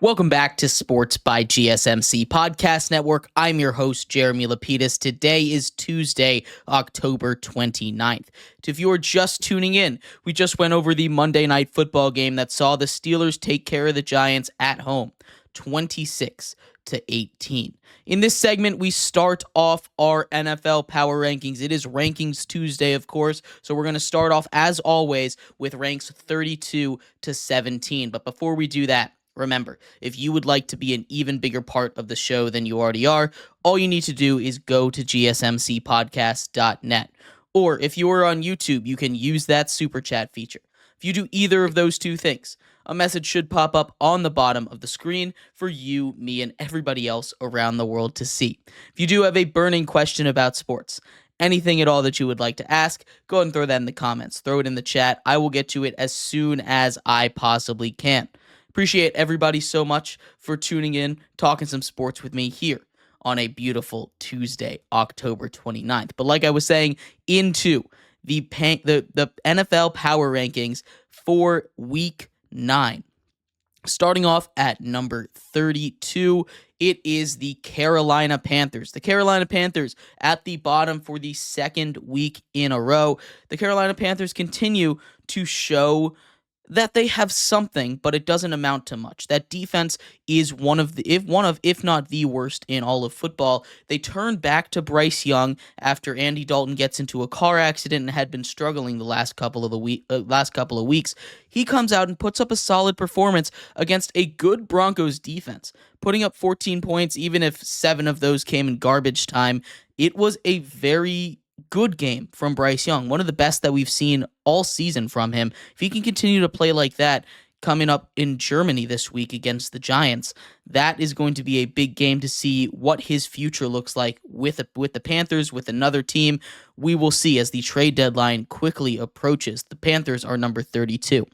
Welcome back to Sports by GSMC Podcast Network. I'm your host, Jeremy Lapidus. Today is Tuesday, October 29th. If you are just tuning in, we just went over the Monday Night Football game that saw the Steelers take care of the Giants at home, 26-18. In this segment, we start off our NFL Power Rankings. It is Rankings Tuesday, of course, so we're going to start off, as always, with ranks 32-17. But before we do that, remember, if you would like to be an even bigger part of the show than you already are, all you need to do is go to gsmcpodcast.net. Or if you are on YouTube, you can use that super chat feature. If you do either of those two things, a message should pop up on the bottom of the screen for you, me, and everybody else around the world to see. If you do have a burning question about sports, anything at all that you would like to ask, go ahead and throw that in the comments. Throw it in the chat. I will get to it as soon as I possibly can. Appreciate everybody so much for tuning in, talking some sports with me here on a beautiful Tuesday, October 29th. But like I was saying, into the NFL Power Rankings for Week 9. Starting off at number 32, it is the Carolina Panthers. The Carolina Panthers at the bottom for the second week in a row. The Carolina Panthers continue to show that they have something, but it doesn't amount to much. That defense is if not the worst in all of football. They turned back to Bryce Young after Andy Dalton gets into a car accident and had been struggling the last couple of weeks. He comes out and puts up a solid performance against a good Broncos defense, putting up 14 points, even if 7 of those came in garbage time. It was a very good game from Bryce Young, one of the best that we've seen all season from him. If he can continue to play like that coming up in Germany this week against the Giants, that is going to be a big game to see what his future looks like with the Panthers, with another team. We will see as the trade deadline quickly approaches. The Panthers are number 32.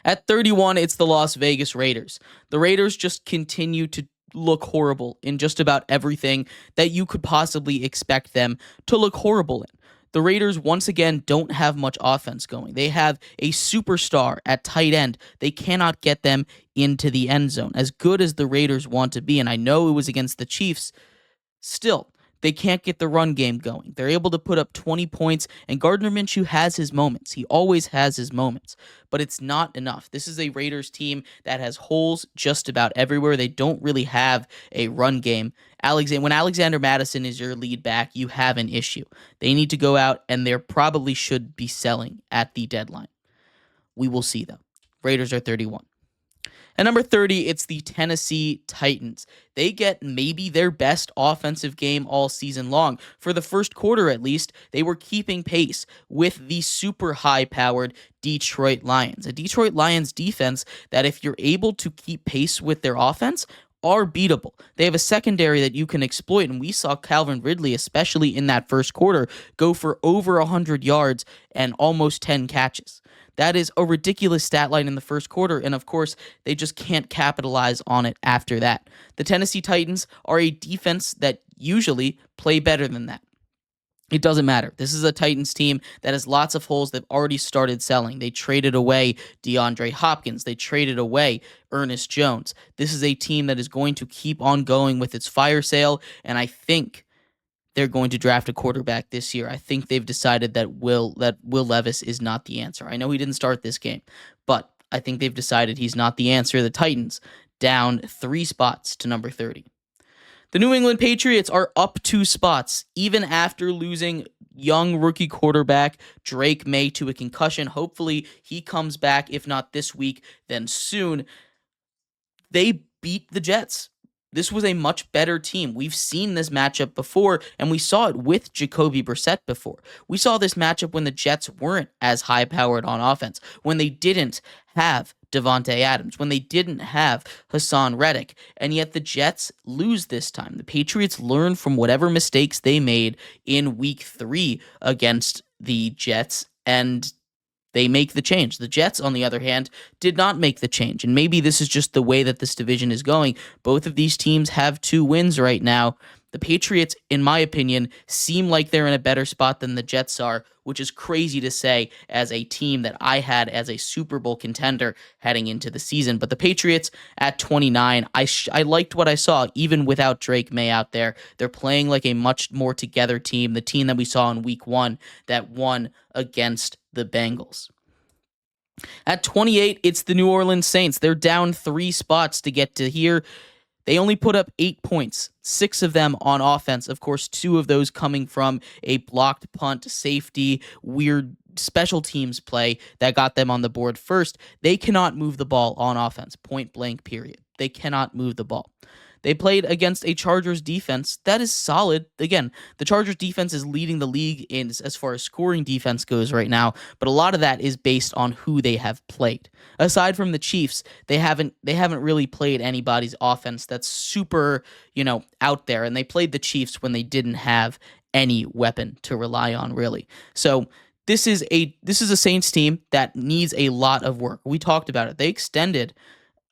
At 31, it's the Las Vegas Raiders. The Raiders just continue to look horrible in just about everything that you could possibly expect them to look horrible in. The Raiders, once again, don't have much offense going. They have a superstar at tight end. They cannot get them into the end zone. As good as the Raiders want to be, and I know it was against the Chiefs, still, they can't get the run game going. They're able to put up 20 points, and Gardner Minshew has his moments. He always has his moments, but it's not enough. This is a Raiders team that has holes just about everywhere. They don't really have a run game. When Alexander Mattison is your lead back, you have an issue. They need to go out, and they probably should be selling at the deadline. We will see, though. Raiders are 31. At number 30, it's the Tennessee Titans. They get maybe their best offensive game all season long. For the first quarter, at least, they were keeping pace with the super high-powered Detroit Lions. A Detroit Lions defense that, if you're able to keep pace with their offense, are beatable. They have a secondary that you can exploit, and we saw Calvin Ridley, especially in that first quarter, go for over 100 yards and almost 10 catches. That is a ridiculous stat line in the first quarter, and of course, they just can't capitalize on it after that. The Tennessee Titans are a defense that usually play better than that. It doesn't matter. This is a Titans team that has lots of holes. They've already started selling. They traded away DeAndre Hopkins. They traded away Ernest Jones. This is a team that is going to keep on going with its fire sale, and I think they're going to draft a quarterback this year. I think they've decided that Will Levis is not the answer. I know he didn't start this game, but I think they've decided he's not the answer. The Titans down 3 spots to number 30. The New England Patriots are up 2 spots, even after losing young rookie quarterback Drake May to a concussion. Hopefully he comes back, if not this week, then soon. They beat the Jets. This was a much better team. We've seen this matchup before, and we saw it with Jacoby Brissett before. We saw this matchup when the Jets weren't as high-powered on offense, when they didn't have Devontae Adams, when they didn't have Hassan Reddick, and yet the Jets lose this time. The Patriots learn from whatever mistakes they made in Week 3 against the Jets, and they make the change. The Jets, on the other hand, did not make the change. And maybe this is just the way that this division is going. Both of these teams have 2 wins right now. The Patriots, in my opinion, seem like they're in a better spot than the Jets are, which is crazy to say as a team that I had as a Super Bowl contender heading into the season. But the Patriots at 29, I liked what I saw, even without Drake May out there. They're playing like a much more together team, the team that we saw in week 1 that won against the Bengals. At 28, it's the New Orleans Saints. They're down 3 spots to get to here. They only put up 8 points, 6 of them on offense. Of course, 2 of those coming from a blocked punt, safety, weird special teams play that got them on the board first. They cannot move the ball on offense, point blank, period. They cannot move the ball. They played against a Chargers defense that is solid. Again, the Chargers defense is leading the league in as far as scoring defense goes right now, but a lot of that is based on who they have played. Aside from the Chiefs, they haven't really played anybody's offense that's super, out there, and they played the Chiefs when they didn't have any weapon to rely on, really. So this is a Saints team that needs a lot of work. We talked about it. They extended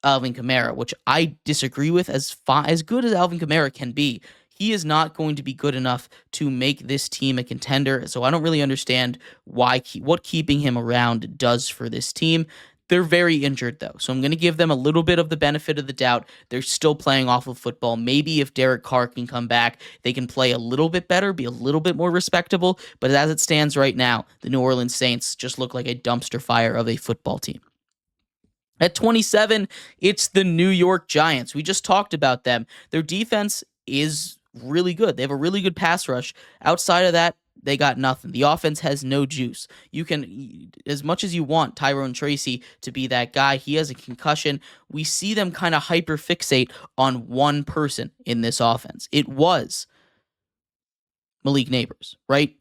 Alvin Kamara, which I disagree with. As good as Alvin Kamara can be, he is not going to be good enough to make this team a contender. So I don't really understand what keeping him around does for this team. They're very injured, though, so I'm going to give them a little bit of the benefit of the doubt. They're still playing awful football. Maybe if Derek Carr can come back, they can play a little bit better, be a little bit more respectable. But as it stands right now, the New Orleans Saints just look like a dumpster fire of a football team. At 27, it's the New York Giants. We just talked about them. Their defense is really good. They have a really good pass rush. Outside of that, they got nothing. The offense has no juice. You can, as much as you want Tyrone Tracy to be that guy, he has a concussion. We see them kind of hyper-fixate on one person in this offense. It was Malik Nabers, right?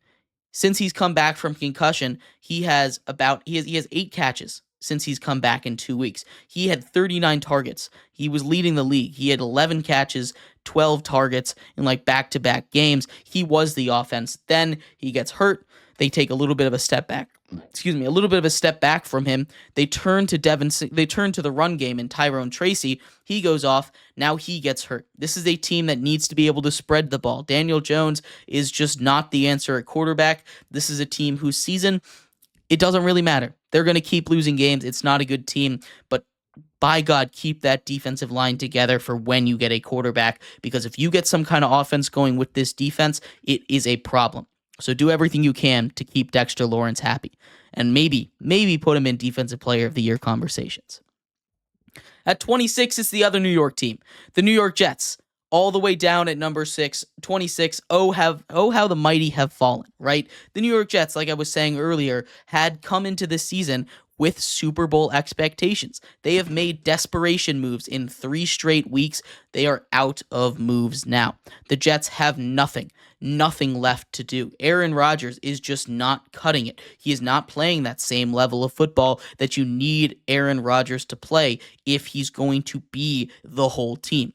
Since he's come back from concussion, he has 8 catches since he's come back in 2 weeks. He had 39 targets. He was leading the league. He had 11 catches, 12 targets in back-to-back games. He was the offense. Then he gets hurt. They take a little bit of a step back. A little bit of a step back from him. They turn to the run game in Tyrone Tracy. He goes off. Now he gets hurt. This is a team that needs to be able to spread the ball. Daniel Jones is just not the answer at quarterback. This is a team whose season, it doesn't really matter. They're going to keep losing games. It's not a good team, but by God, keep that defensive line together for when you get a quarterback, because if you get some kind of offense going with this defense, it is a problem. So do everything you can to keep Dexter Lawrence happy, and maybe put him in Defensive Player of the Year conversations. At 26, it's the other New York team, the New York Jets. All the way down at number 26. Oh, how the mighty have fallen, right? The New York Jets, like I was saying earlier, had come into this season with Super Bowl expectations. They have made desperation moves in 3 straight weeks. They are out of moves now. The Jets have nothing left to do. Aaron Rodgers is just not cutting it. He is not playing that same level of football that you need Aaron Rodgers to play if he's going to be the whole team.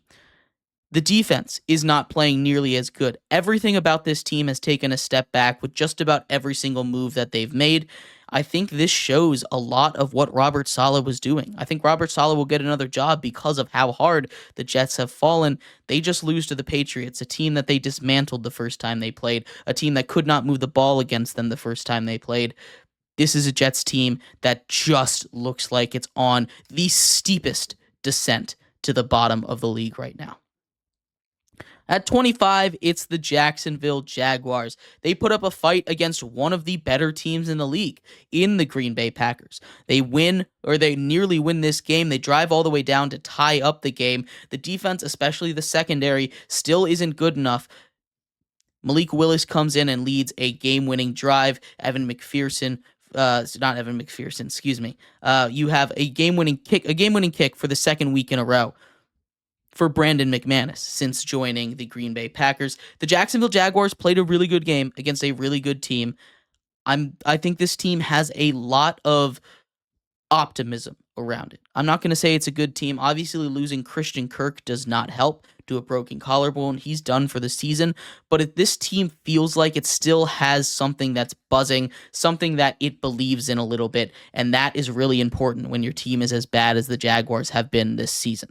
The defense is not playing nearly as good. Everything about this team has taken a step back with just about every single move that they've made. I think this shows a lot of what Robert Saleh was doing. I think Robert Saleh will get another job because of how hard the Jets have fallen. They just lose to the Patriots, a team that they dismantled the first time they played, a team that could not move the ball against them the first time they played. This is a Jets team that just looks like it's on the steepest descent to the bottom of the league right now. At 25, it's the Jacksonville Jaguars. They put up a fight against one of the better teams in the league, in the Green Bay Packers. They nearly win this game. They drive all the way down to tie up the game. The defense, especially the secondary, still isn't good enough. Malik Willis comes in and leads a game-winning drive. You have a game-winning kick for the second week in a row for Brandon McManus since joining the Green Bay Packers. The Jacksonville Jaguars played a really good game against a really good team. I think this team has a lot of optimism around it. I'm not going to say it's a good team. Obviously, losing Christian Kirk does not help. to a broken collarbone. He's done for the season, but this team feels like it still has something that's buzzing, something that it believes in a little bit, and that is really important when your team is as bad as the Jaguars have been this season.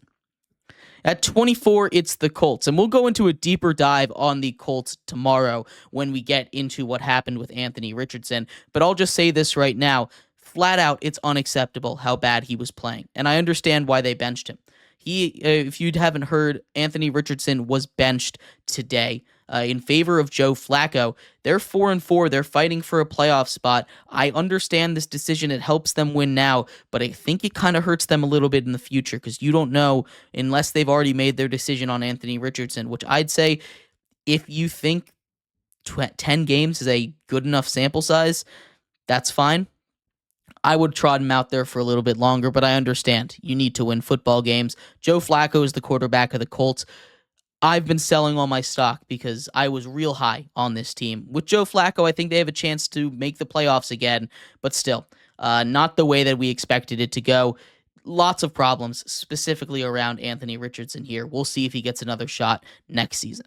At 24, it's the Colts, and we'll go into a deeper dive on the Colts tomorrow when we get into what happened with Anthony Richardson, but I'll just say this right now. Flat out, it's unacceptable how bad he was playing, and I understand why they benched him. If you haven't heard, Anthony Richardson was benched today in favor of Joe Flacco. They're 4-4. They're fighting for a playoff spot. I understand this decision. It helps them win now, but I think it kind of hurts them a little bit in the future because you don't know unless they've already made their decision on Anthony Richardson, which I'd say if you think 10 games is a good enough sample size, that's fine. I would trot him out there for a little bit longer, but I understand you need to win football games. Joe Flacco is the quarterback of the Colts. I've been selling all my stock because I was real high on this team. With Joe Flacco, I think they have a chance to make the playoffs again, but still, not the way that we expected it to go. Lots of problems, specifically around Anthony Richardson here. We'll see if he gets another shot next season.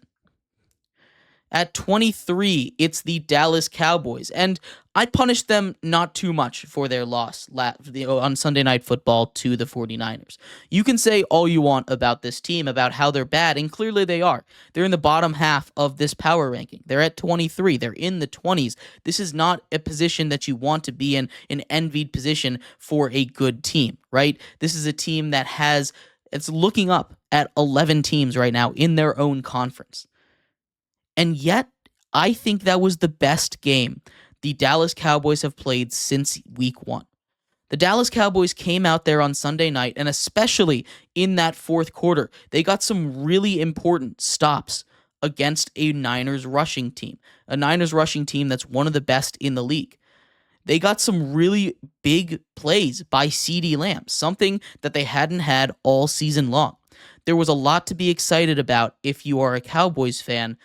At 23, it's the Dallas Cowboys, and I punished them not too much for their loss on Sunday Night Football to the 49ers. You can say all you want about this team, about how they're bad, and clearly they are. They're in the bottom half of this power ranking. They're at 23. They're in the 20s. This is not a position that you want to be in, an envied position for a good team, right? This is a team that it's looking up at 11 teams right now in their own conference. And yet, I think that was the best game the Dallas Cowboys have played since week 1. The Dallas Cowboys came out there on Sunday night, and especially in that fourth quarter, they got some really important stops against a Niners rushing team, that's one of the best in the league. They got some really big plays by CeeDee Lamb, something that they hadn't had all season long. There was a lot to be excited about if you are a Cowboys fan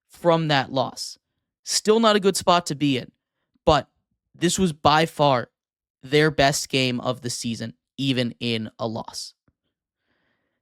from that loss. Still not a good spot to be in, but this was by far their best game of the season, even in a loss.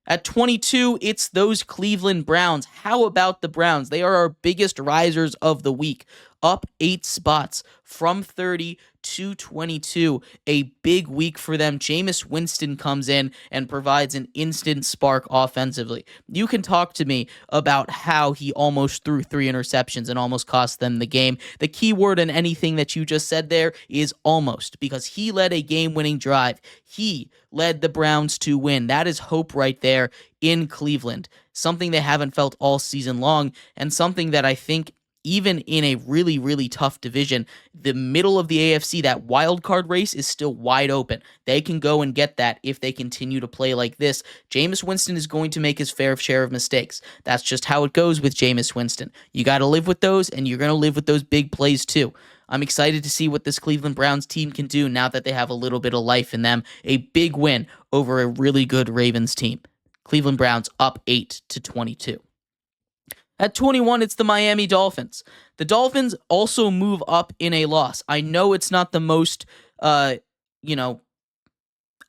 At 22, it's those Cleveland Browns. How about the Browns? They are our biggest risers of the week, up 8 spots from 30 to 22. A big week for them. Jameis Winston comes in and provides an instant spark offensively. You can talk to me about how he almost threw 3 interceptions and almost cost them the game. The key word in anything that you just said there is almost, because he led a game-winning drive. He led the Browns to win. That is hope right there in Cleveland. Something they haven't felt all season long, and something that I think even in a really, really tough division, the middle of the AFC, that wild card race is still wide open. They can go and get that if they continue to play like this. Jameis Winston is going to make his fair share of mistakes. That's just how it goes with Jameis Winston. You got to live with those, and you're going to live with those big plays too. I'm excited to see what this Cleveland Browns team can do now that they have a little bit of life in them. A big win over a really good Ravens team. Cleveland Browns up 8-22. At 21, it's the Miami Dolphins. The Dolphins also move up in a loss. I know it's not the most,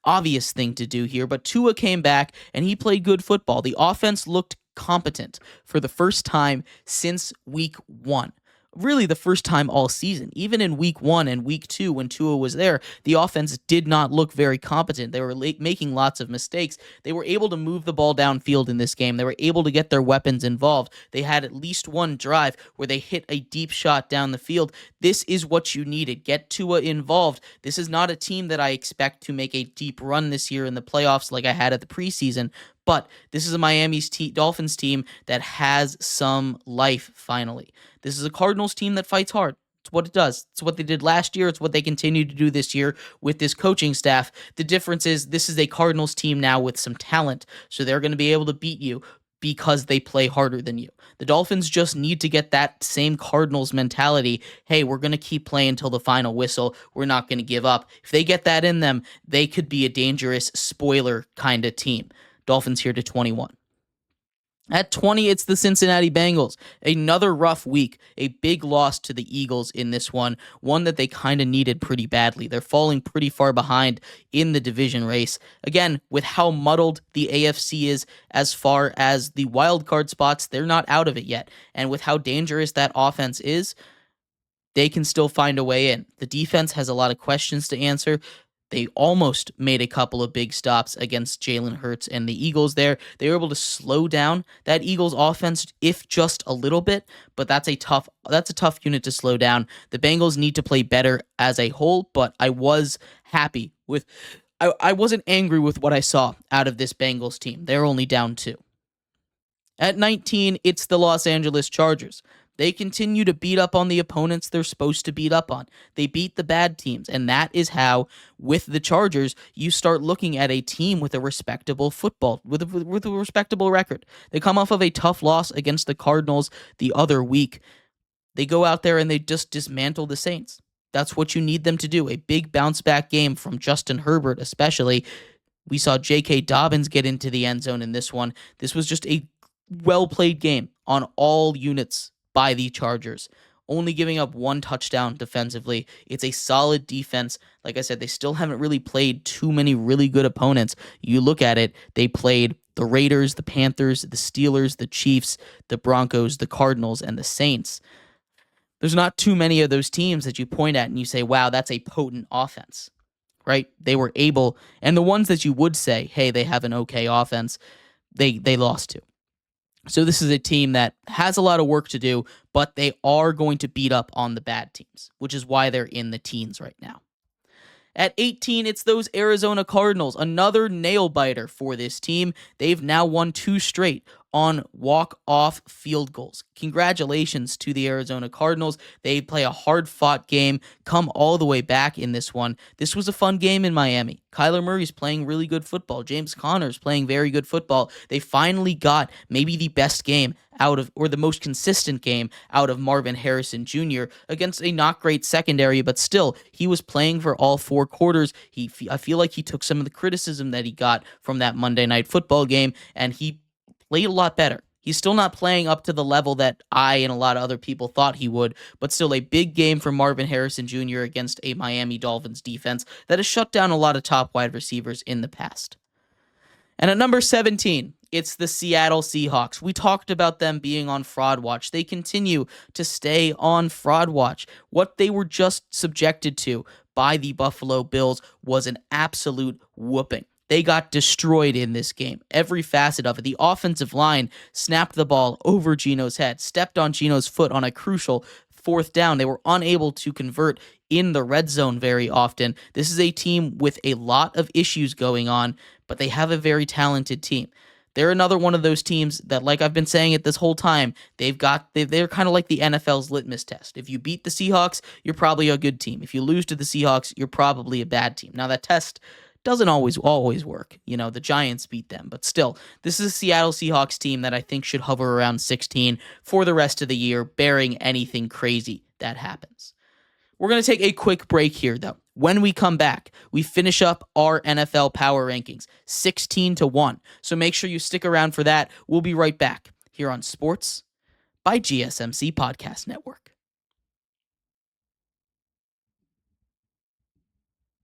obvious thing to do here, but Tua came back and he played good football. The offense looked competent for the first time since week 1. Really the first time all season. Even in week 1 and week 2 when Tua was there, the offense did not look very competent. They were making lots of mistakes. They were able to move the ball downfield in this game. They were able to get their weapons involved. They had at least one drive where they hit a deep shot down the field. This is what you needed. Get Tua involved. This is not a team that I expect to make a deep run this year in the playoffs like I had at the preseason, but this is a Miami's Dolphins team that has some life finally. This is a Cardinals team that fights hard. It's what it does. It's what they did last year. It's what they continue to do this year with this coaching staff. The difference is this is a Cardinals team now with some talent, so they're going to be able to beat you because they play harder than you. The Dolphins just need to get that same Cardinals mentality. Hey, we're going to keep playing until the final whistle. We're not going to give up. If they get that in them, they could be a dangerous spoiler kind of team. Dolphins here to 21. At 20, it's the Cincinnati Bengals. Another rough week, a big loss to the Eagles in this one that they kind of needed pretty badly. They're falling pretty far behind in the division race. Again, with how muddled the AFC is as far as the wild card spots, they're not out of it yet. And with how dangerous that offense is, they can still find a way in. The defense has a lot of questions to answer. They almost made a couple of big stops against Jalen Hurts and the Eagles there. They were able to slow down that Eagles offense, if just a little bit, but that's a tough unit to slow down. The Bengals need to play better as a whole, but I was happy with I wasn't angry with what I saw out of this Bengals team. They're only down 2. At 19, it's the Los Angeles Chargers. They continue to beat up on the opponents they're supposed to beat up on. They beat the bad teams, and that is how, with the Chargers, you start looking at a team with a respectable with a respectable record. They come off of a tough loss against the Cardinals the other week. They go out there and they just dismantle the Saints. That's what you need them to do. A big bounce-back game from Justin Herbert, especially. We saw J.K. Dobbins get into the end zone in this one. This was just a well-played game on all units by the Chargers, only giving up 1 touchdown defensively. It's a solid defense. Like I said, they still haven't really played too many really good opponents. You look at it, they played the Raiders, the Panthers, the Steelers, the Chiefs, the Broncos, the Cardinals, and the Saints. There's not too many of those teams that you point at and you say, wow, that's a potent offense, right? They were able, and the ones that you would say, hey, they have an okay offense, they lost to. So this is a team that has a lot of work to do, but they are going to beat up on the bad teams, which is why they're in the teens right now. At 18, it's those Arizona Cardinals, another nail-biter for this team. They've now won 2 straight on walk-off field goals. Congratulations to the Arizona Cardinals. They play a hard-fought game, come all the way back in this one. This was a fun game in Miami. Kyler Murray's playing really good football. James Conner's playing very good football. They finally got maybe the best game out of, or the most consistent game out of Marvin Harrison Jr. against a not great secondary, but still, he was playing for all 4 quarters. I feel like he took some of the criticism that he got from that Monday Night Football game, and he played a lot better. He's still not playing up to the level that I and a lot of other people thought he would, but still a big game for Marvin Harrison Jr. against a Miami Dolphins defense that has shut down a lot of top wide receivers in the past. And at number 17, it's the Seattle Seahawks. We talked about them being on fraud watch. They continue to stay on fraud watch. What they were just subjected to by the Buffalo Bills was an absolute whooping. They got destroyed in this game. Every facet of it. The offensive line snapped the ball over Geno's head, stepped on Geno's foot on a crucial 4th down. They were unable to convert in the red zone very often. This is a team with a lot of issues going on, but they have a very talented team. They're another one of those teams that, like I've been saying it this whole time, they're kind of like the NFL's litmus test. If you beat the Seahawks, you're probably a good team. If you lose to the Seahawks, you're probably a bad team. Now, that test doesn't always work. You know, the Giants beat them, but still, this is a Seattle Seahawks team that I think should hover around 16 for the rest of the year, barring anything crazy that happens. We're going to take a quick break here, though. When we come back, we finish up our NFL power rankings, 16-1. So make sure you stick around for that. We'll be right back here on Sports by GSMC Podcast Network.